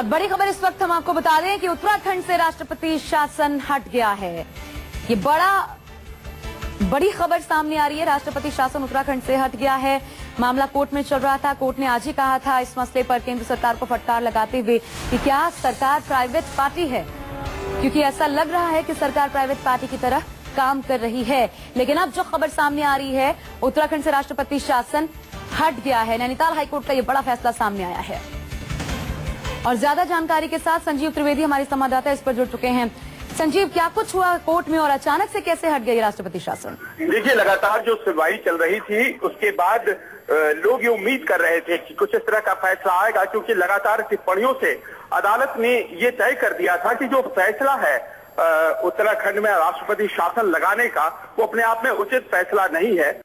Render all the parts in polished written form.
और बड़ी खबर इस वक्त हम आपको बता दें कि उत्तराखंड से राष्ट्रपति शासन हट गया है। ये बड़ी खबर सामने आ रही है। राष्ट्रपति शासन उत्तराखंड से हट गया है। मामला कोर्ट में चल रहा था। कोर्ट ने आज ही कहा था इस मसले पर केंद्र सरकार को फटकार लगाते हुए कि क्या सरकार प्राइवेट पार्टी है, क्योंकि ऐसा लग रहा है कि सरकार प्राइवेट पार्टी की तरह काम कर रही है। लेकिन अब जो खबर सामने आ रही है, उत्तराखंड से राष्ट्रपति शासन हट गया है। नैनीताल हाईकोर्ट का ये बड़ा फैसला सामने आया है और ज्यादा जानकारी के साथ संजीव त्रिवेदी हमारे संवाददाता इस पर जुड़ चुके हैं। संजीव, क्या कुछ हुआ कोर्ट में और अचानक से कैसे हट गई राष्ट्रपति शासन? देखिए, लगातार जो सुनवाई चल रही थी उसके बाद लोग ये उम्मीद कर रहे थे कि कुछ इस तरह का फैसला आएगा, क्योंकि लगातार टिप्पणियों से अदालत ने ये तय कर दिया था कि जो फैसला है उत्तराखंड में राष्ट्रपति शासन लगाने का, वो अपने आप में उचित फैसला नहीं है।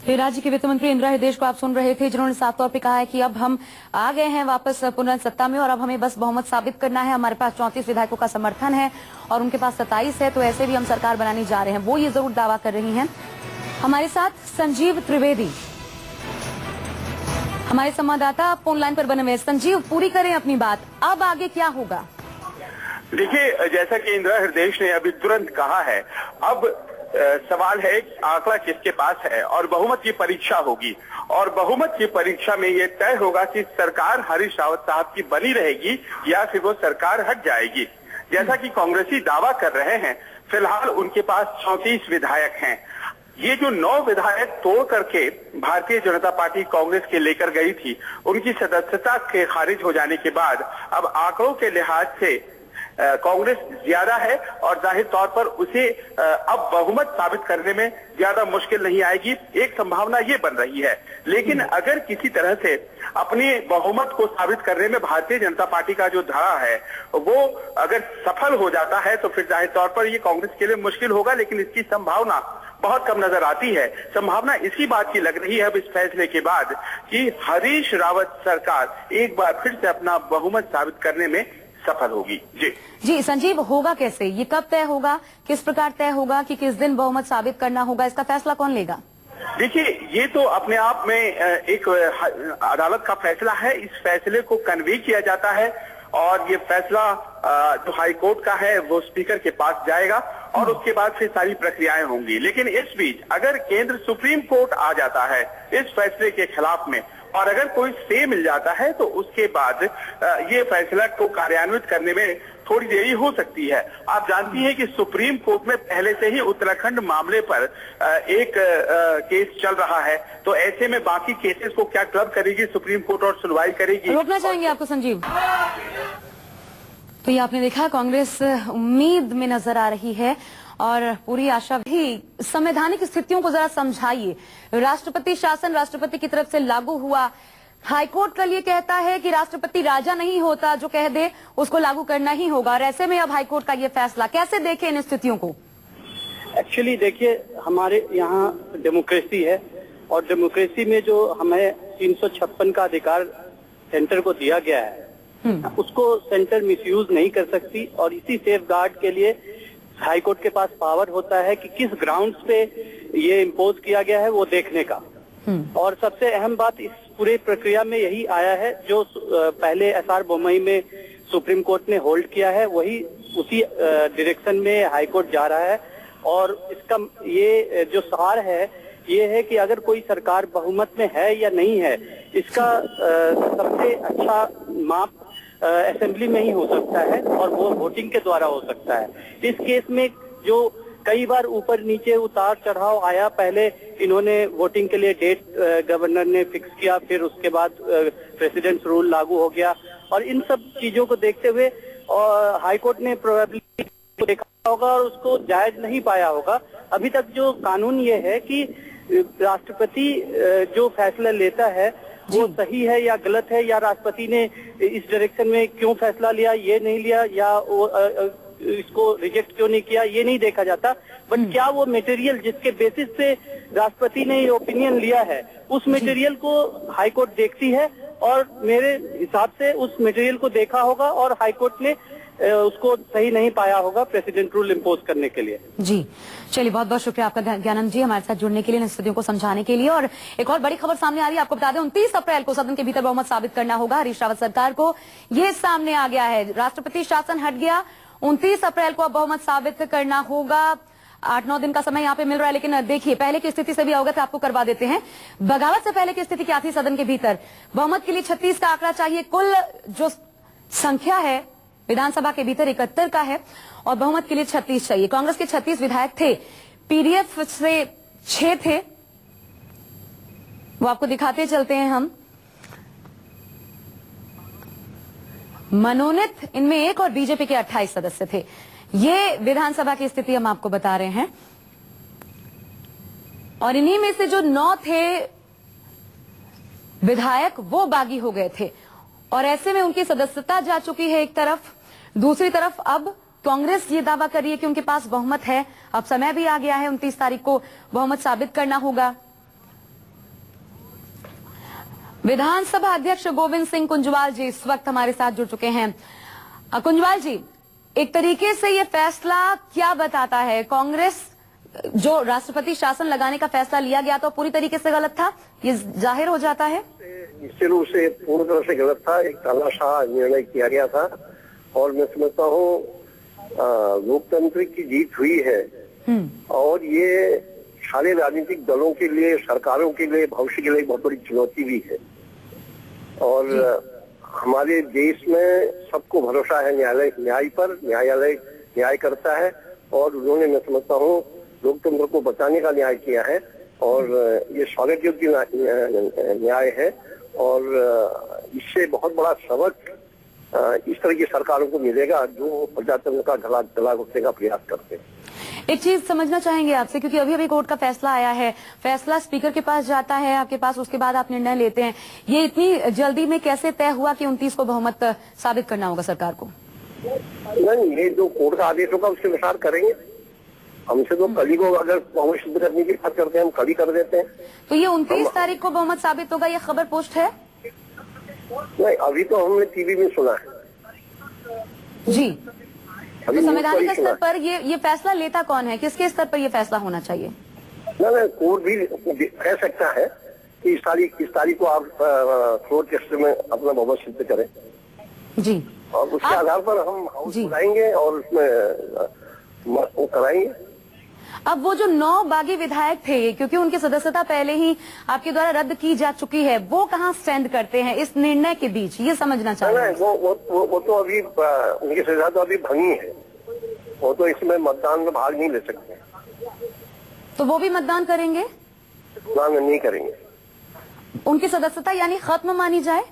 राज्य के वित्त मंत्री इंदिरा हृदयेश को आप सुन रहे थे, जिन्होंने साफ तौर पे कहा है कि अब हम आ गए हैं वापस पुनः सत्ता में और अब हमें बस बहुमत साबित करना है। हमारे पास 34 विधायकों का समर्थन है और उनके पास 27 है, तो ऐसे भी हम सरकार बनाने जा रहे हैं। वो ये जरूर दावा कर रही हैं। हमारे साथ संजीव त्रिवेदी हमारे संवाददाता फोन लाइन पर बने हुए। संजीव, पूरी करें अपनी बात, अब आगे क्या होगा? देखिए, जैसा कि इंदिरा हृदयेश ने अभी तुरंत कहा है, अब सवाल है आंकड़ा किसके पास है और बहुमत की परीक्षा होगी और बहुमत की परीक्षा में ये तय होगा कि सरकार हरीश रावत साहब की बनी रहेगी या फिर वो सरकार हट जाएगी। जैसा कि कांग्रेसी दावा कर रहे हैं, फिलहाल उनके पास 34 विधायक हैं। ये जो 9 विधायक तोड़ करके भारतीय जनता पार्टी कांग्रेस के लेकर गई थी, उनकी सदस्यता के खारिज हो जाने के बाद अब आंकड़ों के लिहाज से कांग्रेस ज्यादा है और जाहिर तौर पर उसे अब बहुमत साबित करने में ज्यादा मुश्किल नहीं आएगी। एक संभावना ये बन रही है, लेकिन अगर किसी तरह से अपनी बहुमत को साबित करने में भारतीय जनता पार्टी का जो धड़ा है वो अगर सफल हो जाता है तो फिर जाहिर तौर पर ये कांग्रेस के लिए मुश्किल होगा, लेकिन इसकी संभावना बहुत कम नजर आती है। संभावना इसी बात की लग रही है अब इस फैसले के बाद कि हरीश रावत सरकार एक बार फिर से अपना बहुमत साबित करने में सफल होगी। जी संजीव, होगा कैसे? ये कब तय होगा, किस प्रकार तय होगा कि किस दिन बहुमत साबित करना होगा? इसका फैसला कौन लेगा? देखिए, ये तो अपने आप में एक अदालत का फैसला है। इस फैसले को कन्वे किया जाता है और ये फैसला जो हाई कोर्ट का है वो स्पीकर के पास जाएगा और उसके बाद फिर सारी प्रक्रियाएं होंगी। लेकिन इस बीच अगर केंद्र सुप्रीम कोर्ट आ जाता है इस फैसले के खिलाफ में और अगर कोई स्टे मिल जाता है तो उसके बाद ये फैसला को कार्यान्वित करने में थोड़ी देरी हो सकती है। आप जानती हैं कि सुप्रीम कोर्ट में पहले से ही उत्तराखंड मामले पर एक केस चल रहा है, तो ऐसे में बाकी केसेस को क्या क्लब करेगी सुप्रीम कोर्ट और सुनवाई करेगी? रोकना चाहेंगे आपको संजीव? तो ये आपने देखा, कांग्रेस उम्मीद में नजर आ रही है और पूरी आशा भी। संवैधानिक स्थितियों को जरा समझाइए। राष्ट्रपति शासन राष्ट्रपति की तरफ से लागू हुआ। हाईकोर्ट कल ये कहता है कि राष्ट्रपति राजा नहीं होता, जो कह दे उसको लागू करना ही होगा और ऐसे में अब हाईकोर्ट का ये फैसला कैसे देखें इन स्थितियों को? एक्चुअली देखिए, हमारे यहाँ डेमोक्रेसी है और डेमोक्रेसी में जो हमें 356 का अधिकार सेंटर को दिया गया है उसको सेंटर मिसयूज नहीं कर सकती और इसी सेफगार्ड के लिए हाईकोर्ट के पास पावर होता है कि किस ग्राउंड्स पे ये इम्पोज किया गया है वो देखने का। और सबसे अहम बात इस पूरे प्रक्रिया में यही आया है, जो पहले एसआर बोमई में सुप्रीम कोर्ट ने होल्ड किया है वही उसी डायरेक्शन में हाईकोर्ट जा रहा है। और इसका ये जो सार है ये है कि अगर कोई सरकार बहुमत में है या नहीं है, इसका सबसे अच्छा माप असेंबली में ही हो सकता है और वो वोटिंग के द्वारा हो सकता है। इस केस में जो कई बार ऊपर नीचे उतार चढ़ाव आया, पहले इन्होंने वोटिंग के लिए डेट गवर्नर ने फिक्स किया, फिर उसके बाद प्रेसिडेंट्स रूल लागू हो गया और इन सब चीजों को देखते हुए हाईकोर्ट ने प्रोबेबिलिटी देखा होगा और उसको जायज नहीं पाया होगा। अभी तक जो कानून ये है कि राष्ट्रपति जो फैसला लेता है वो सही है या गलत है, या राष्ट्रपति ने इस डायरेक्शन में क्यों फैसला लिया, ये नहीं लिया, या इसको रिजेक्ट क्यों नहीं किया, ये नहीं देखा जाता। बट क्या वो मटेरियल जिसके बेसिस पे राष्ट्रपति ने ये ओपिनियन लिया है उस मटेरियल को हाईकोर्ट देखती है और मेरे हिसाब से उस मटेरियल को देखा होगा और हाईकोर्ट ने उसको सही नहीं पाया होगा प्रेसिडेंट रूल इम्पोज करने के लिए। जी चलिए, बहुत बहुत शुक्रिया आपका ज्ञानंद जी, हमारे साथ जुड़ने के लिए, इन स्थितियों को समझाने के लिए। और एक और बड़ी खबर सामने आ रही है, आपको बता दें 29 अप्रैल को सदन के भीतर बहुमत साबित करना होगा हरीश रावत सरकार को। ये सामने आ गया है, राष्ट्रपति शासन हट गया, 29 अप्रैल को अब बहुमत साबित करना होगा। 8-9 दिन का समय यहाँ पे मिल रहा है, लेकिन देखिए पहले की स्थिति से भी अवगत आपको करवा देते हैं। बगावत से पहले की स्थिति क्या थी सदन के भीतर? बहुमत के लिए 36 का आंकड़ा चाहिए, कुल जो संख्या है विधानसभा के भीतर 71 का है और बहुमत के लिए 36 चाहिए। कांग्रेस के 36 विधायक थे, पीडीएफ से 6 थे, वो आपको दिखाते चलते हैं हम। मनोनीत इनमें 1 और बीजेपी के 28 सदस्य थे। ये विधानसभा की स्थिति हम आपको बता रहे हैं और इन्हीं में से जो 9 थे विधायक वो बागी हो गए थे और ऐसे में उनकी सदस्यता जा चुकी है एक तरफ। दूसरी तरफ अब कांग्रेस ये दावा कर रही है कि उनके पास बहुमत है। अब समय भी आ गया है, 29 तारीख को बहुमत साबित करना होगा। विधानसभा अध्यक्ष गोविंद सिंह कुंजवाल जी इस वक्त हमारे साथ जुड़ चुके हैं। कुंजवाल जी, एक तरीके से ये फैसला क्या बताता है? कांग्रेस जो राष्ट्रपति शासन लगाने का फैसला लिया गया तो पूरी तरीके से गलत था, ये जाहिर हो जाता है। निश्चित रूप से पूर्ण तरह से गलत था, एक तानाशाह निर्णय किया गया था और मैं समझता हूँ लोकतंत्र की जीत हुई है और ये सारे राजनीतिक दलों के लिए, सरकारों के लिए, भविष्य के लिए बहुत बड़ी चुनौती भी है। और हमारे देश में सबको भरोसा है न्याय पर, न्यायालय न्याय करता है और उन्होंने मैं समझता हूँ लोकतंत्र को बचाने का न्याय किया है और ये स्वागत योग्य न्याय है और इससे बहुत बड़ा सबक इस तरह की सरकारों को मिलेगा जो प्रजातंत्र का गला घुटने का प्रयास करते हैं। एक चीज समझना चाहेंगे आपसे, क्योंकि अभी अभी कोर्ट का फैसला आया है, फैसला स्पीकर के पास जाता है आपके पास, उसके बाद आप निर्णय लेते हैं। ये इतनी जल्दी में कैसे तय हुआ कि 29 को बहुमत साबित करना होगा सरकार को? नहीं, ये जो कोर्ट का आदेश होगा उसके अनुसार करेंगे। हमसे तो कल ही को अगर बहुमत सिद्ध करने की बात करते हैं, हम कल ही कर देते हैं। तो ये 29 तारीख को बहुमत साबित होगा, ये खबर पोस्ट है? नहीं, अभी तो हमने टीवी में सुना है जी। तो संवैधानिक स्तर पर ये फैसला लेता कौन है? किसके स्तर पर ये फैसला होना चाहिए? ना कोर्ट भी कह सकता है कि इस तारीख को आप फ्लोर टेस्ट में अपना बहुमत सिद्ध करें जी, और उसके आधार पर हम हाउस बुलाएंगे और उसमें वो कराएंगे। अब वो जो 9 बागी विधायक थे, क्योंकि उनकी सदस्यता पहले ही आपके द्वारा रद्द की जा चुकी है, वो कहाँ स्टैंड करते हैं इस निर्णय के बीच, ये समझना चाहिए। वो तो अभी उनकी सजा तो अभी भंगी है, वो तो इसमें मतदान में भाग नहीं ले सकते। तो वो भी मतदान करेंगे? नहीं करेंगे। उनकी सदस्यता यानी खत्म मानी जाए?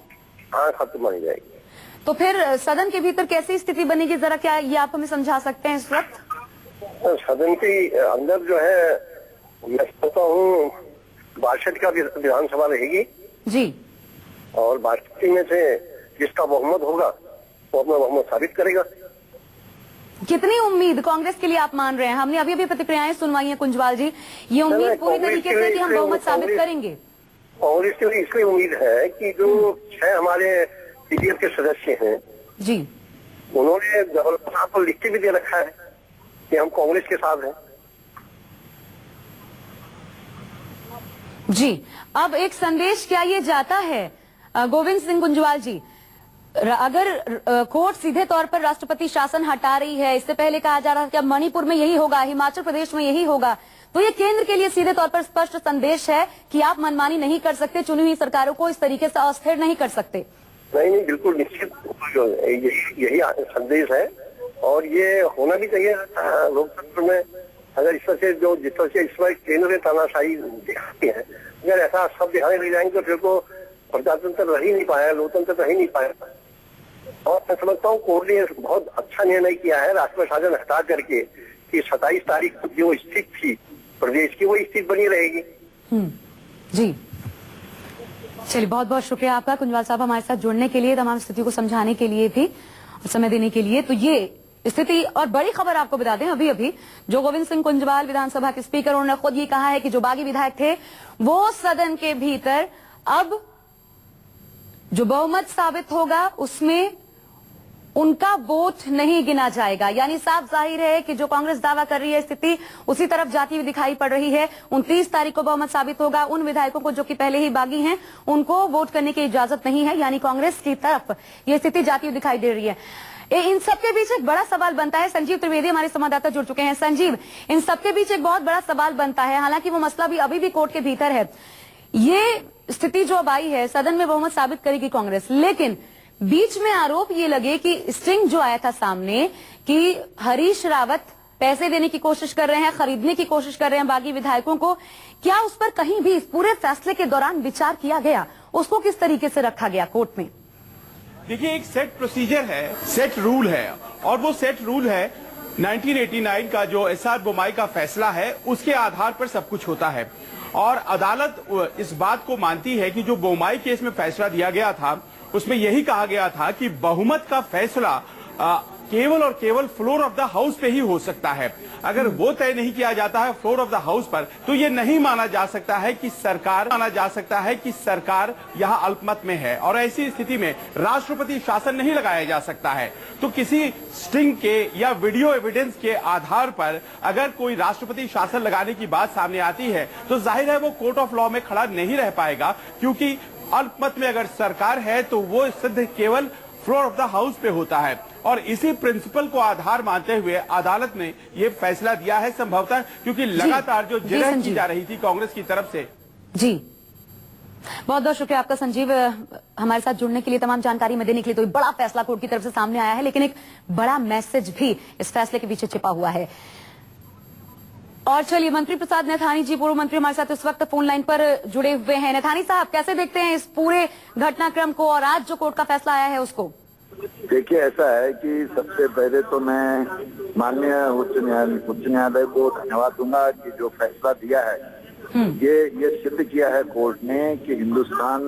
हाँ, खत्म मानी जाएगी। तो फिर सदन के भीतर कैसी स्थिति बनेगी, जरा क्या ये आप हमें समझा सकते हैं इस वक्त? सदन के अंदर जो है मैं समझता हूँ 62 का विधानसभा रहेगी जी, और 62 में से जिसका बहुमत होगा वो अपना बहुमत साबित करेगा। कितनी उम्मीद कांग्रेस के लिए आप मान रहे हैं? हमने अभी अभी प्रतिक्रियाएं सुनवाई हैं कुंजवाल जी, ये उम्मीद पूरी तरीके से कि हम बहुमत साबित करेंगे। और इसके लिए इसलिए उम्मीद है कि जो 6 हमारे पीडीएफ के सदस्य हैं जी, उन्होंने गवर्नर साहब को लिख के भी दे रखा है कि हम कांग्रेस के साथ हैं। जी, अब एक संदेश क्या ये जाता है गोविंद सिंह कुंजवाल जी, अगर कोर्ट सीधे तौर पर राष्ट्रपति शासन हटा रही है, इससे पहले कहा जा रहा था कि अब मणिपुर में यही होगा, हिमाचल प्रदेश में यही होगा, तो ये केंद्र के लिए सीधे तौर पर स्पष्ट संदेश है कि आप मनमानी नहीं कर सकते, चुनी हुई सरकारों को इस तरीके से अस्थिर नहीं कर सकते। नहीं, बिल्कुल निश्चित यही संदेश है और ये होना भी चाहिए लोकतंत्र में। अगर इस तरह से जिस तरह से इस वक्त केंद्र ने तानाशाही दिखाती है, अगर ऐसा सब दिखाने लग जाएंगे तो फिर को प्रजातंत्र रह ही नहीं पाया, लोकतंत्र रह ही नहीं पाया। और मैं समझता हूँ कोर्ट ने बहुत अच्छा निर्णय किया है राष्ट्रपति शासन हटा करके कि 27 तारीख को जो स्थिति थी प्रदेश की वो स्थिति बनी रहेगी। जी, चलिए बहुत बहुत शुक्रिया आपका कुंजवाल साहब, हमारे साथ जुड़ने के लिए, तमाम स्थिति को समझाने के लिए भी और समय देने के लिए। तो ये स्थिति और बड़ी खबर आपको बता दें, अभी अभी जो गोविंद सिंह कुंजवाल विधानसभा के स्पीकर, उन्होंने खुद ये कहा है कि जो बागी विधायक थे वो सदन के भीतर अब जो बहुमत साबित होगा उसमें उनका वोट नहीं गिना जाएगा। यानी साफ जाहिर है कि जो कांग्रेस दावा कर रही है स्थिति उसी तरफ जाती हुई दिखाई पड़ रही है। 29 तारीख को बहुमत साबित होगा। उन विधायकों को जो कि पहले ही बागी हैं उनको वोट करने की इजाजत नहीं है, यानी कांग्रेस की तरफ ये स्थिति जाती हुई दिखाई दे रही है। इन सबके बीच एक बड़ा सवाल बनता है। संजीव त्रिवेदी हमारे संवाददाता जुड़ चुके हैं। संजीव, इन सबके बीच एक बहुत बड़ा सवाल बनता है, हालांकि वो मसला भी अभी भी कोर्ट के भीतर है। ये स्थिति जो अब आई है, सदन में बहुमत साबित करेगी कांग्रेस, लेकिन बीच में आरोप ये लगे कि स्टिंग जो आया था सामने कि हरीश रावत पैसे देने की कोशिश कर रहे हैं, खरीदने की कोशिश कर रहे हैं बागी विधायकों को, क्या उस पर कहीं भी इस पूरे फैसले के दौरान विचार किया गया? उसको किस तरीके से रखा गया कोर्ट में? देखिए, एक सेट प्रोसीजर है, सेट रूल है, और वो सेट रूल है 1989 का जो एसआर बोमाई का फैसला है, उसके आधार पर सब कुछ होता है। और अदालत इस बात को मानती है कि जो बोमाई केस में फैसला दिया गया था उसमें यही कहा गया था कि बहुमत का फैसला केवल और केवल फ्लोर ऑफ द हाउस पे ही हो सकता है। अगर वो तय नहीं किया जाता है फ्लोर ऑफ द हाउस पर, तो ये नहीं माना जा सकता है कि सरकार यहाँ अल्पमत में है, और ऐसी स्थिति में राष्ट्रपति शासन नहीं लगाया जा सकता है। तो किसी स्टिंग के या वीडियो एविडेंस के आधार पर अगर कोई राष्ट्रपति शासन लगाने की बात सामने आती है तो जाहिर है वो कोर्ट ऑफ लॉ में खड़ा नहीं रह पाएगा, क्योंकि अल्पमत में अगर सरकार है तो वो सिद्ध केवल फ्लोर ऑफ द हाउस पे होता है। और इसी प्रिंसिपल को आधार मानते हुए अदालत ने ये फैसला दिया है, संभवतः क्योंकि लगातार जो जिरह की जा रही थी कांग्रेस की तरफ से। जी, बहुत बहुत शुक्रिया आपका संजीव, हमारे साथ जुड़ने के लिए, तमाम जानकारी में देने के लिए। तो ये बड़ा फैसला कोर्ट की तरफ से सामने आया है, लेकिन एक बड़ा मैसेज भी इस फैसले के पीछे छिपा हुआ है। और चलिए, मंत्री प्रसाद नैथानी जी, पूर्व मंत्री, हमारे साथ इस वक्त फोन लाइन पर जुड़े हुए हैं। नैथानी साहब, कैसे देखते हैं इस पूरे घटनाक्रम को और आज जो कोर्ट का फैसला आया है उसको? देखिए, ऐसा है कि सबसे पहले तो मैं माननीय उच्च न्यायालय को धन्यवाद दूंगा कि जो फैसला दिया है ये सिद्ध किया है कोर्ट ने कि हिंदुस्तान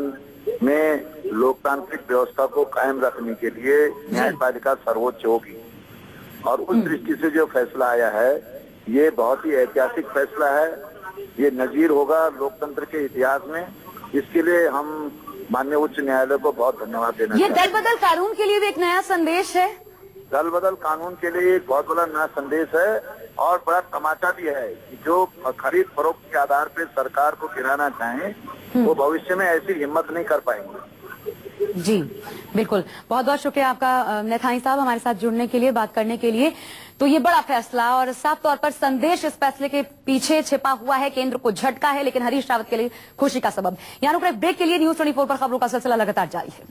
में लोकतांत्रिक व्यवस्था को कायम रखने के लिए न्यायपालिका सर्वोच्च होगी। और उस दृष्टि से जो फैसला आया है ये बहुत ही ऐतिहासिक फैसला है, ये नजीर होगा लोकतंत्र के इतिहास में। इसके लिए हम माननीय उच्च न्यायालय को बहुत धन्यवाद देना ये दल बदल कानून के लिए भी एक नया संदेश है। दल बदल कानून के लिए एक बहुत बड़ा नया संदेश है और बड़ा तमाचा भी है कि जो खरीद फरोख्त के आधार पर सरकार को गिराना चाहें वो भविष्य में ऐसी हिम्मत नहीं कर पाएंगे। जी बिल्कुल, बहुत बहुत शुक्रिया आपका नैथानी साहब, हमारे साथ जुड़ने के लिए, बात करने के लिए। तो ये बड़ा फैसला और साफ तौर पर संदेश इस फैसले के पीछे छिपा हुआ है। केंद्र को झटका है, लेकिन हरीश रावत के लिए खुशी का सबब। यहाँ रुक ब्रेक के लिए न्यूज़ 24 पर खबरों का सिलसिला लगातार जारी है।